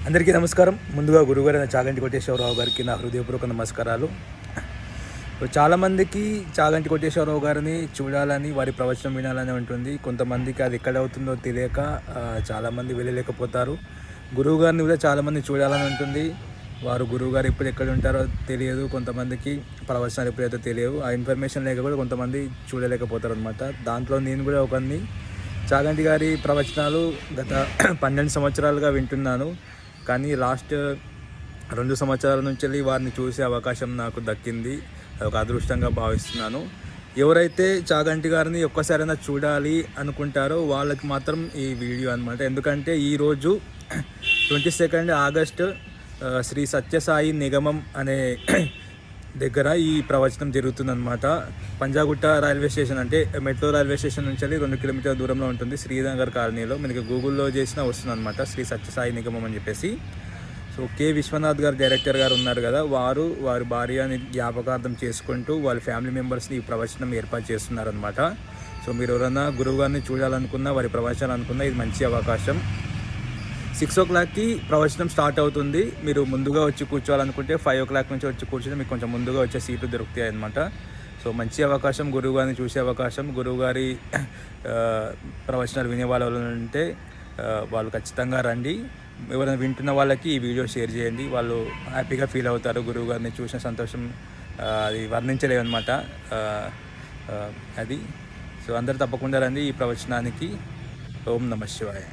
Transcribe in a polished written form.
అందరికీ నమస్కారం. ముందుగా గురువుగారైన చాగంటి కోటేశ్వరరావు గారికి నా హృదయపూర్వక నమస్కారాలు. చాలామందికి చాగంటి కోటేశ్వరరావు గారిని చూడాలని, వారి ప్రవచనం వినాలని ఉంటుంది. కొంతమందికి అది ఎక్కడ అవుతుందో తెలియక చాలామంది వెళ్ళలేకపోతారు. గురువుగారిని కూడా చాలామంది చూడాలని ఉంటుంది. వారు గురువుగారు ఎప్పుడు ఎక్కడ ఉంటారో తెలియదు, కొంతమందికి ప్రవచనాలు ఎప్పుడైతే తెలియవు. ఆ ఇన్ఫర్మేషన్ లేక కూడా కొంతమంది చూడలేకపోతారు అనమాట. దాంట్లో నేను కూడా ఒకరిని. చాగంటి గారి ప్రవచనాలు గత 12 సంవత్సరాలుగా వింటున్నాను. కానీ లాస్ట్ 2 సంవత్సరాల నుంచి వారిని చూసే అవకాశం నాకు దక్కింది. ఒక అదృష్టంగా భావిస్తున్నాను. ఎవరైతే చాగంటి గారిని ఒక్కసారైనా చూడాలి అనుకుంటారో వాళ్ళకి మాత్రం ఈ వీడియో అనమాట. ఎందుకంటే ఈరోజు 22 ఆగస్టు శ్రీ సత్యసాయి నిగమం అనే దగ్గర ఈ ప్రవచనం జరుగుతుందన్నమాట. పంజాగుట్ట రైల్వే స్టేషన్, అంటే మెట్రో రైల్వే స్టేషన్ నుంచి 2 కిలోమీటర్ల దూరంలో ఉంటుంది. శ్రీనగర్ కాలనీలో మనకి గూగుల్లో చేసినా వస్తుంది అనమాట, శ్రీ సత్యసాయి నిగమం అని చెప్పేసి. సో కె విశ్వనాథ్ గారు డైరెక్టర్ గారు ఉన్నారు కదా, వారి భార్యని జ్ఞాపకార్థం చేసుకుంటూ వాళ్ళ ఫ్యామిలీ మెంబర్స్ని ఈ ప్రవచనం ఏర్పాటు చేస్తున్నారనమాట. సో మీరు ఎవరైనా గురువు గారిని చూడాలనుకున్నా, వారి ప్రవచనాలు అనుకున్నా, ఇది మంచి అవకాశం. 6 o'clockకి ప్రవచనం స్టార్ట్ అవుతుంది. మీరు ముందుగా వచ్చి కూర్చోవాలనుకుంటే 5 o'clock నుంచి వచ్చి కూర్చొని మీకు కొంచెం ముందుగా వచ్చే సీట్లు దొరుకుతాయి అన్నమాట. సో మంచి అవకాశం, గురువుగారిని చూసే అవకాశం. గురువుగారి ప్రవచనాలు వినే వాళ్ళు ఉంటే వాళ్ళు ఖచ్చితంగా రండి. ఎవరైనా వింటున్న వాళ్ళకి ఈ వీడియో షేర్ చేయండి, వాళ్ళు హ్యాపీగా ఫీల్ అవుతారు. గురువుగారిని చూసిన సంతోషం అది వర్ణించలేవు అనమాట. అది సో అందరూ తప్పకుండా రండి ఈ ప్రవచనానికి. ఓం నమః శివాయ.